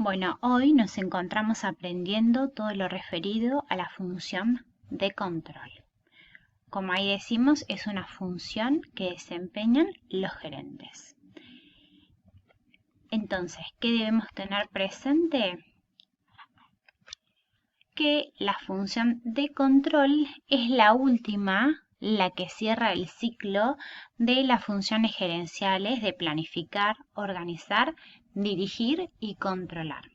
Bueno, hoy nos encontramos aprendiendo todo lo referido a la función de control. Como ahí decimos, es una función que desempeñan los gerentes. Entonces, ¿qué debemos tener presente? Que la función de control es la última, la que cierra el ciclo de las funciones gerenciales de planificar, organizar, dirigir y controlar.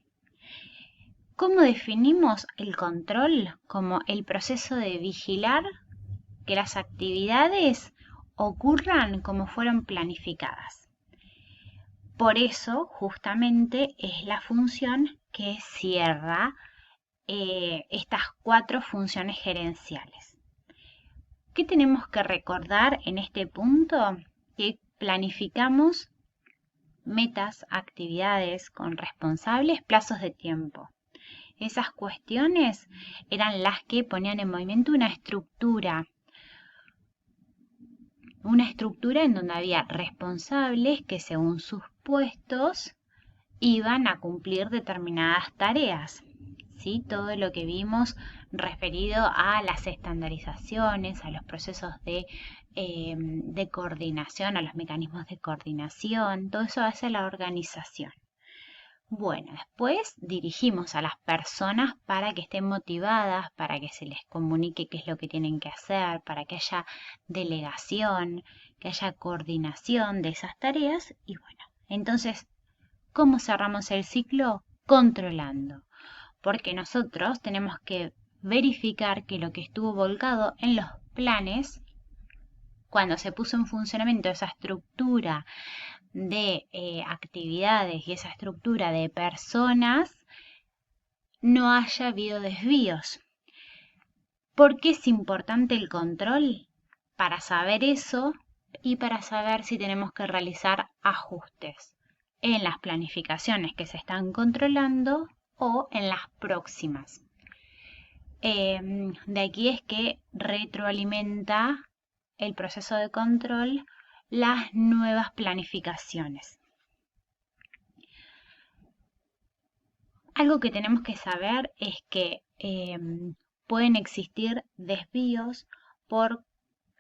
¿Cómo definimos el control? Como el proceso de vigilar que las actividades ocurran como fueron planificadas. Por eso, justamente, es la función que cierra estas 4 funciones gerenciales. ¿Qué tenemos que recordar en este punto? Que planificamos metas, actividades con responsables plazos de tiempo. Esas cuestiones eran las que ponían en movimiento una estructura en donde había responsables que según sus puestos iban a cumplir determinadas tareas. ¿Sí? Todo lo que vimos referido a las estandarizaciones, a los procesos de coordinación, a los mecanismos de coordinación, todo eso hace la organización. Bueno, después dirigimos a las personas para que estén motivadas, para que se les comunique qué es lo que tienen que hacer, para que haya delegación, que haya coordinación de esas tareas. Y bueno, entonces, ¿cómo cerramos el ciclo? Controlando. Porque nosotros tenemos que verificar que lo que estuvo volcado en los planes, cuando se puso en funcionamiento esa estructura de actividades y esa estructura de personas, no haya habido desvíos. ¿Por qué es importante el control? Para saber eso y para saber si tenemos que realizar ajustes en las planificaciones que se están controlando o en las próximas. De aquí es que retroalimenta el proceso de control las nuevas planificaciones. Algo que tenemos que saber es que pueden existir desvíos por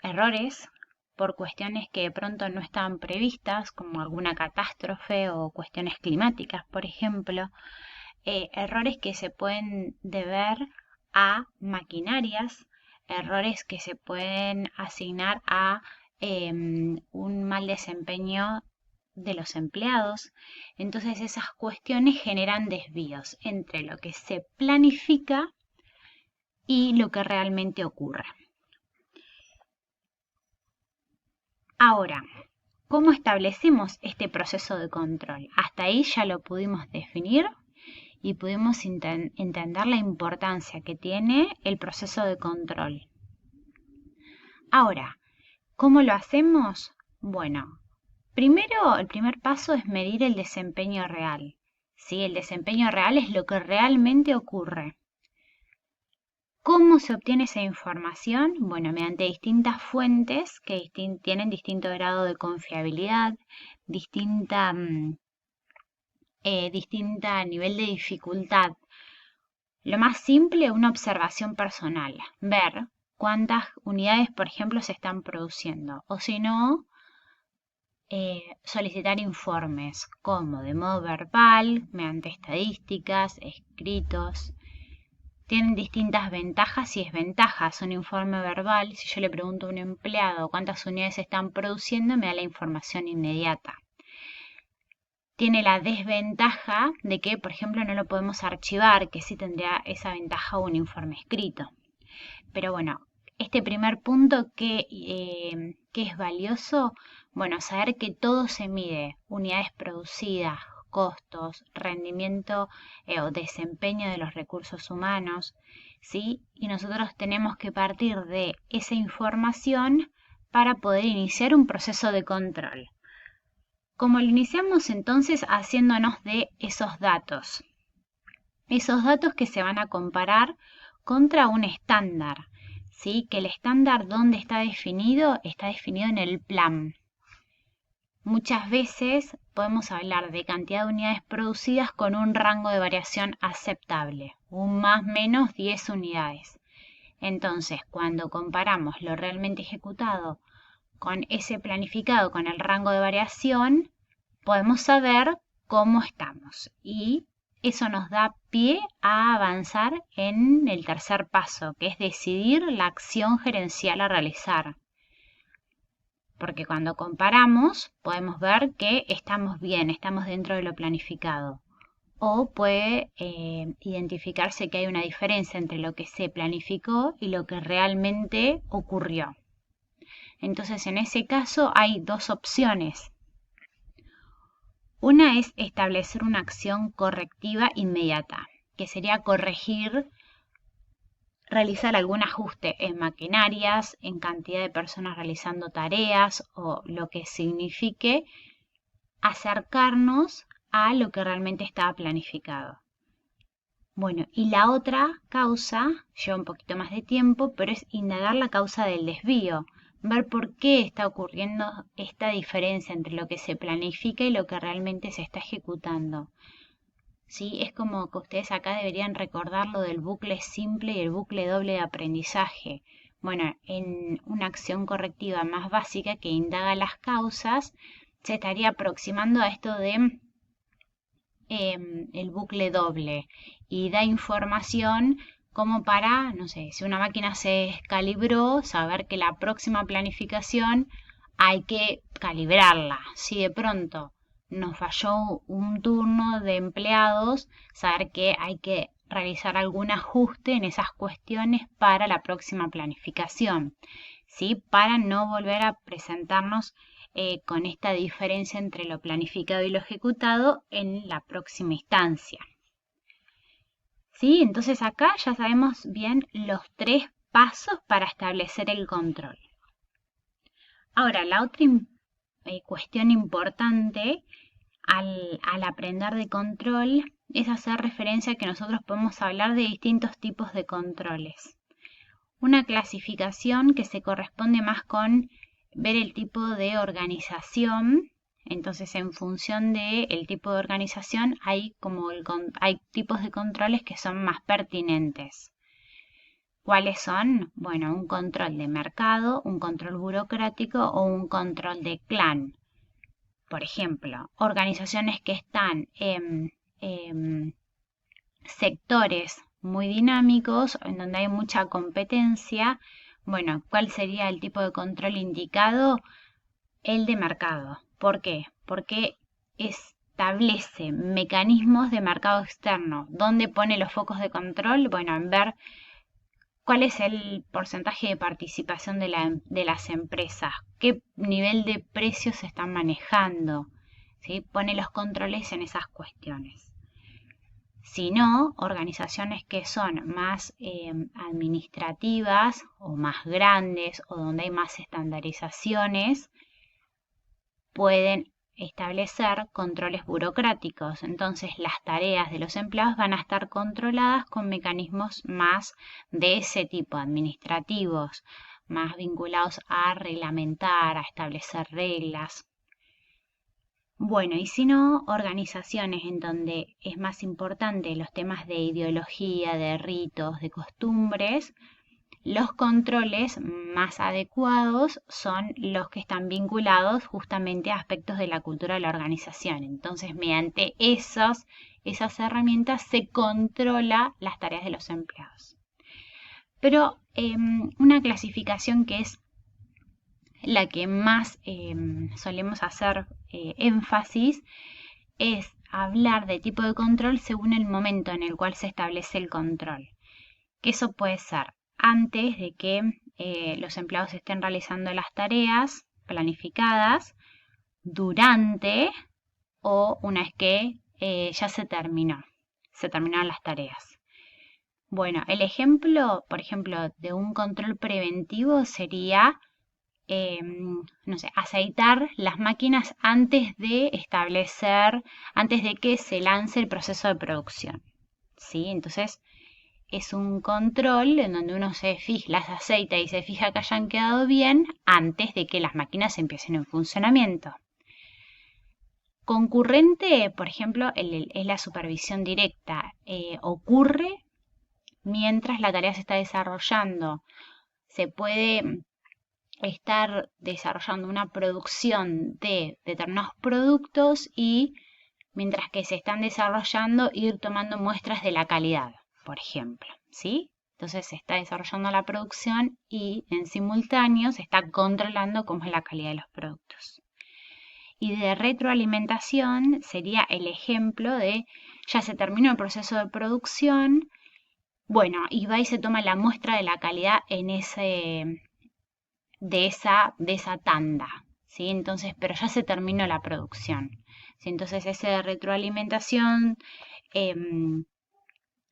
errores, por cuestiones que de pronto no estaban previstas, como alguna catástrofe o cuestiones climáticas, por ejemplo. Errores que se pueden deber a maquinarias, errores que se pueden asignar a un mal desempeño de los empleados. Entonces esas cuestiones generan desvíos entre lo que se planifica y lo que realmente ocurre. Ahora, ¿cómo establecemos este proceso de control? Hasta ahí ya lo pudimos definir y pudimos entender la importancia que tiene el proceso de control. Ahora, ¿cómo lo hacemos? Bueno, primero, el primer paso es medir el desempeño real. ¿Sí? El desempeño real es lo que realmente ocurre. ¿Cómo se obtiene esa información? Bueno, mediante distintas fuentes que tienen distinto grado de confiabilidad, distinta nivel de dificultad. Lo más simple, una observación personal, ver cuántas unidades, por ejemplo, se están produciendo, o si no, solicitar informes como de modo verbal, mediante estadísticas, escritos. Tienen distintas ventajas y desventajas. Un informe verbal, si yo le pregunto a un empleado cuántas unidades se están produciendo, me da la información inmediata. Tiene la desventaja de que, por ejemplo, no lo podemos archivar, que sí tendría esa ventaja un informe escrito. Pero bueno, este primer punto que es valioso, bueno, saber que todo se mide, unidades producidas, costos, rendimiento o desempeño de los recursos humanos, ¿sí? Y nosotros tenemos que partir de esa información para poder iniciar un proceso de control. Como lo iniciamos entonces haciéndonos de esos datos que se van a comparar contra un estándar, ¿sí? Que el estándar ¿dónde está definido? Está definido en el plan. Muchas veces podemos hablar de cantidad de unidades producidas con un rango de variación aceptable, un más menos 10 unidades. Entonces, cuando comparamos lo realmente ejecutado con ese planificado con el rango de variación, podemos saber cómo estamos y eso nos da pie a avanzar en el tercer paso, que es decidir la acción gerencial a realizar. Porque cuando comparamos podemos ver que estamos bien, estamos dentro de lo planificado. O puede identificarse que hay una diferencia entre lo que se planificó y lo que realmente ocurrió. Entonces, en ese caso hay dos opciones. Una es establecer una acción correctiva inmediata, que sería corregir, realizar algún ajuste en maquinarias, en cantidad de personas realizando tareas o lo que signifique acercarnos a lo que realmente estaba planificado. Bueno, y la otra causa lleva un poquito más de tiempo, pero es indagar la causa del desvío, ver por qué está ocurriendo esta diferencia entre lo que se planifica y lo que realmente se está ejecutando. ¿Sí? Es como que ustedes acá deberían recordar lo del bucle simple y el bucle doble de aprendizaje. Bueno, en una acción correctiva más básica que indaga las causas, se estaría aproximando a esto de el bucle doble y da información como para, no sé, si una máquina se descalibró, saber que la próxima planificación hay que calibrarla. Si de pronto nos falló un turno de empleados, saber que hay que realizar algún ajuste en esas cuestiones para la próxima planificación, ¿sí? Para no volver a presentarnos con esta diferencia entre lo planificado y lo ejecutado en la próxima instancia. ¿Sí? Entonces acá ya sabemos bien los 3 pasos para establecer el control. Ahora, la otra cuestión importante al aprender de control es hacer referencia a que nosotros podemos hablar de distintos tipos de controles. Una clasificación que se corresponde más con ver el tipo de organización. Entonces, en función del tipo de organización, hay tipos de controles que son más pertinentes. ¿Cuáles son? Bueno, un control de mercado, un control burocrático o un control de clan. Por ejemplo, organizaciones que están en sectores muy dinámicos, en donde hay mucha competencia. Bueno, ¿cuál sería el tipo de control indicado? El de mercado. ¿Por qué? Porque establece mecanismos de mercado externo. ¿Dónde pone los focos de control? Bueno, en ver cuál es el porcentaje de participación de las empresas, qué nivel de precios se están manejando, ¿sí? Pone los controles en esas cuestiones. Si no, organizaciones que son más administrativas o más grandes o donde hay más estandarizaciones, pueden establecer controles burocráticos. Entonces, las tareas de los empleados van a estar controladas con mecanismos más de ese tipo, administrativos, más vinculados a reglamentar, a establecer reglas. Bueno, y si no, organizaciones en donde es más importante los temas de ideología, de ritos, de costumbres, los controles más adecuados son los que están vinculados justamente a aspectos de la cultura de la organización. Entonces, mediante esas herramientas se controla las tareas de los empleados. Pero una clasificación que es la que más solemos hacer énfasis es hablar de tipo de control según el momento en el cual se establece el control. Que eso puede ser antes de que los empleados estén realizando las tareas planificadas, durante o una vez que ya se terminaron las tareas. Bueno, el ejemplo, por ejemplo, de un control preventivo sería, no sé, aceitar las máquinas antes de que se lance el proceso de producción. ¿Sí? Entonces, es un control en donde uno las aceita y se fija que hayan quedado bien antes de que las máquinas empiecen en funcionamiento. Concurrente, por ejemplo, es la supervisión directa. Ocurre mientras la tarea se está desarrollando. Se puede estar desarrollando una producción de determinados productos y mientras que se están desarrollando ir tomando muestras de la calidad, por ejemplo, ¿sí? Entonces se está desarrollando la producción y en simultáneo se está controlando cómo es la calidad de los productos. Y de retroalimentación sería el ejemplo de ya se terminó el proceso de producción, bueno, y va y se toma la muestra de la calidad en de esa tanda, ¿sí? Entonces, pero ya se terminó la producción, ¿sí? Entonces, esa de retroalimentación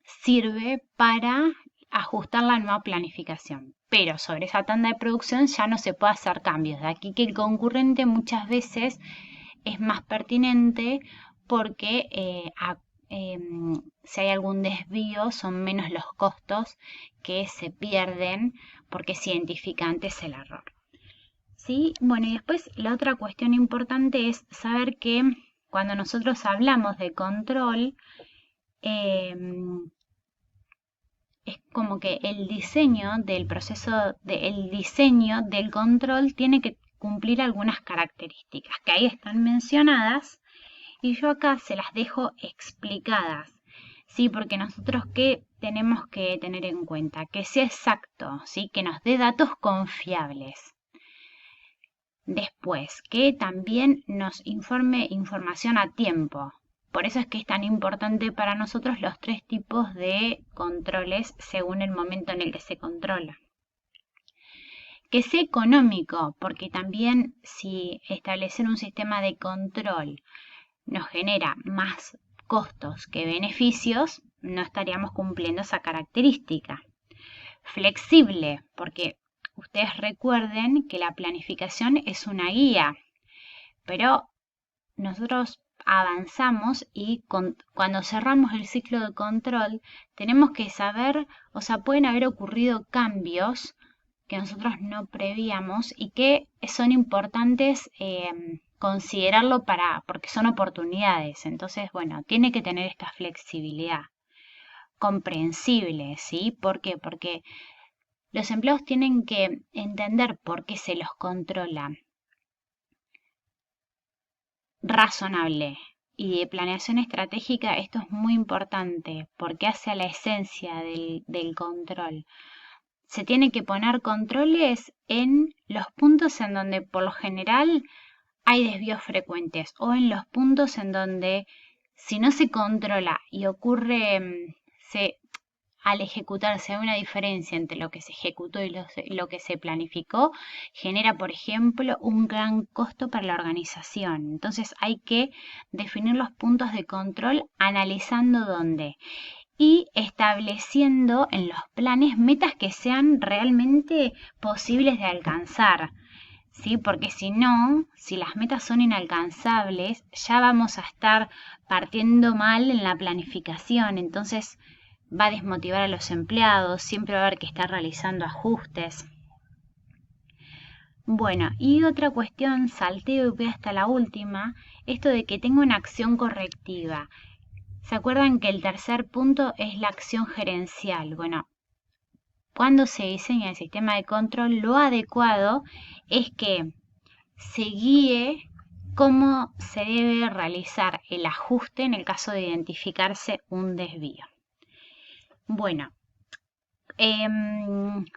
sirve para ajustar la nueva planificación. Pero sobre esa tanda de producción ya no se puede hacer cambios. De aquí que el concurrente muchas veces es más pertinente porque si hay algún desvío son menos los costos que se pierden porque se identifica antes el error. ¿Sí? Bueno, y después la otra cuestión importante es saber que cuando nosotros hablamos de control, es como que el diseño del proceso, el diseño del control tiene que cumplir algunas características que ahí están mencionadas y yo acá se las dejo explicadas, ¿sí? Porque nosotros ¿qué tenemos que tener en cuenta? Que sea exacto, ¿sí? Que nos dé datos confiables. Después, que también nos informe información a tiempo. Por eso es que es tan importante para nosotros los 3 tipos de controles según el momento en el que se controla. Que sea económico, porque también si establecer un sistema de control nos genera más costos que beneficios, no estaríamos cumpliendo esa característica. Flexible, porque ustedes recuerden que la planificación es una guía, pero nosotros avanzamos y cuando cerramos el ciclo de control tenemos que saber, o sea, pueden haber ocurrido cambios que nosotros no prevíamos y que son importantes considerarlo porque son oportunidades. Entonces, bueno, tiene que tener esta flexibilidad comprensible, ¿sí? ¿Por qué? Porque los empleados tienen que entender por qué se los controla. Razonable y de planeación estratégica, esto es muy importante porque hace a la esencia del control. Se tiene que poner controles en los puntos en donde por lo general hay desvíos frecuentes o en los puntos en donde si no se controla y ocurre, al ejecutarse hay una diferencia entre lo que se ejecutó y lo que se planificó, genera, por ejemplo, un gran costo para la organización. Entonces hay que definir los puntos de control analizando dónde y estableciendo en los planes metas que sean realmente posibles de alcanzar. ¿Sí? Porque si no, si las metas son inalcanzables, ya vamos a estar partiendo mal en la planificación. Entonces va a desmotivar a los empleados, siempre va a haber que estar realizando ajustes. Bueno, y otra cuestión, salteo y voy hasta la última, esto de que tenga una acción correctiva. ¿Se acuerdan que el tercer punto es la acción gerencial? Bueno, cuando se diseña el sistema de control, lo adecuado es que se guíe cómo se debe realizar el ajuste en el caso de identificarse un desvío. Bueno,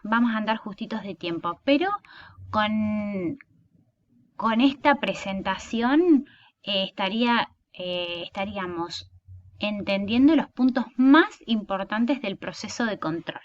vamos a andar justitos de tiempo, pero con esta presentación estaríamos entendiendo los puntos más importantes del proceso de control.